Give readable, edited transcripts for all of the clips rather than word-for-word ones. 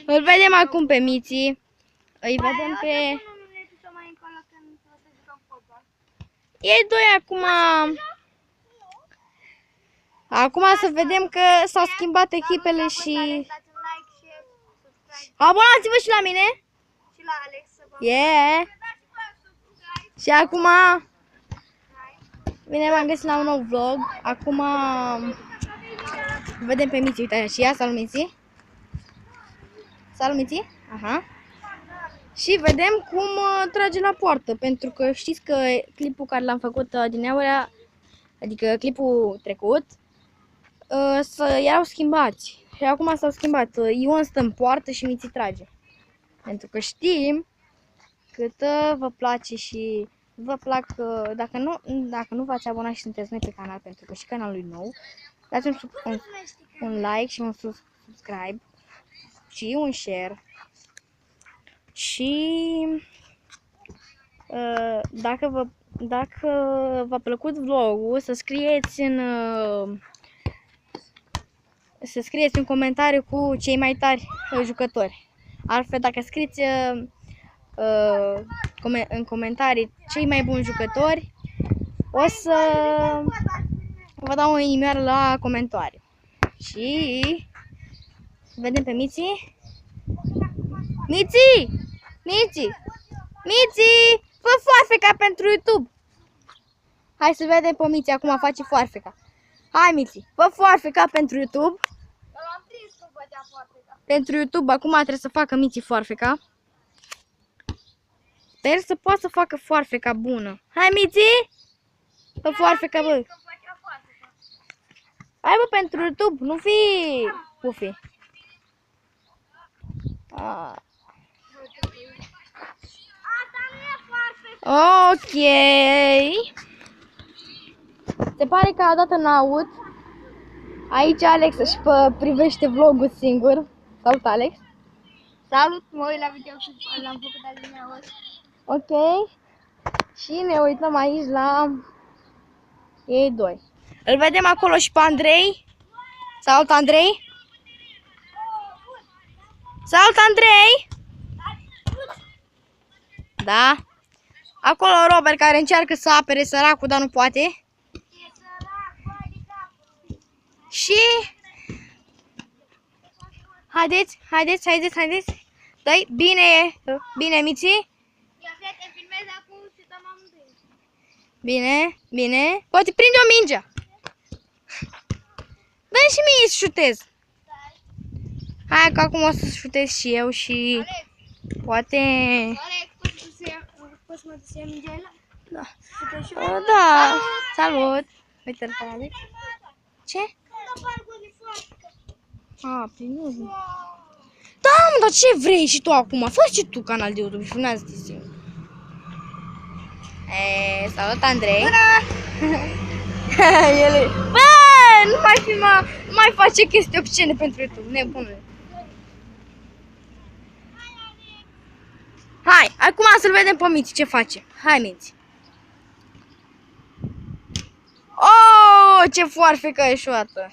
Îl vedem acum pe Miții. Îi vedem pe... Ei doi acum... Acum să vedem că s-au schimbat echipele și... Abonați-vă și la mine! Și la Alex. Yeah! Și acum... Bine, v-am găsit la un nou vlog. Acum... Vedem pe Miții, uite și ea, salut Miții! Salut Miții! Aha! Și vedem cum trage la poartă, pentru că știți că clipul care l-am făcut din Eurea, adică clipul trecut, erau schimbați. Și acum s-au schimbat. Ion stă în poartă și Miții trage. Pentru că știm cât vă place și vă plac, dacă nu v-ați abonat și sunteți noi pe canal, pentru că și canalul e nou, dați un like și un subscribe și un share. Și dacă v-a plăcut vlogul, să scrieți un comentariu cu cei mai tari jucători. Altfel, dacă scrieți în comentarii cei mai buni jucători, o să vă dau o inimioară la comentariu. Și vedem pe Miții. Miții! Miții! Miții! Fă foarfeca pentru YouTube! Hai să vedem pe Miții, acum face foarfeca. Hai Miții, fă foarfeca pentru YouTube. L-am prins că făcea foarfeca. Pentru YouTube, acum trebuie să facă Miții foarfeca. Sper să poată să facă foarfeca bună. Hai Miții! Fă foarfeca, bă! Hai bă, pentru YouTube, nu fi pufi. Ok. Se pare că a dat în aud. Aici Alex își privește vlogul singur. Salut, Alex. Salut, mă uit la video și l-am făcut alineauri. Ok. Și ne uităm aici la ei doi. Îl vedem acolo și pe Andrei. Salut, Andrei. Salut, Andrei. Da. Acolo Robert care încearcă să apere săracul, dar nu poate. Și haideți. Dai, bine, Miții. Ia te filmez acum și dăm amândoi. Bine. Poate prinde o mingea. Dă-mi și mie să șutez. Hai că acum o să șutez și eu și Alex. poate... Alex, poți să mă duci mingea ăla? Da. Și eu? Da. Salut. Uite-l pe Alex. Ce? Prin Da, mă, dar ce vrei și tu acum? Fă și tu canal de YouTube și filmează-te singur. Salut, Andrei. Bă, nu mai filma, nu mai face chestii obscene pentru YouTube, nebunule. Hai, acum să-l vedem pe Miții ce face. Hai, Miții. Oh, ce foarfecă eșuată.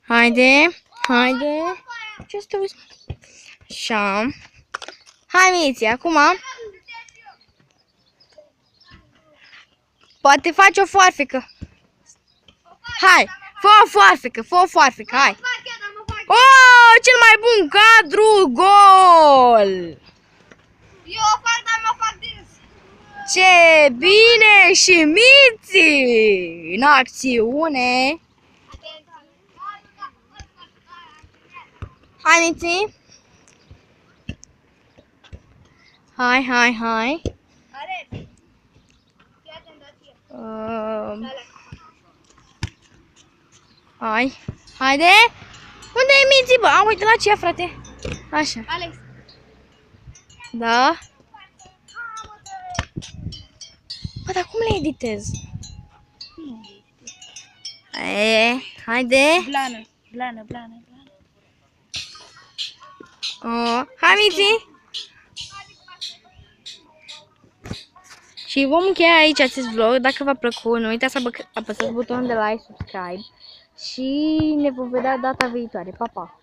Haide. Ce stă uiți? Așa. Hai, Miții, acum. Poate faci o foarfecă. Hai, fă o foarfecă, hai. Oh, cel mai bun cadru, gol! Eu o fac, dar mă fac des. Ce bine și Miții în acțiune. Hai, Miții. Hai. Alex. Fii atent, dați-i. Hai. Haide. Unde e Miții, bă? A, uite la ce, frate. Așa. Alex. Da. Bă, dar cum le editez? Haide. Blană. Hai, Miții. Și vom încheia aici acest vlog. Dacă v-a plăcut, nu uitați să apăsați butonul de like, subscribe și ne vom vedea data viitoare. Pa, pa!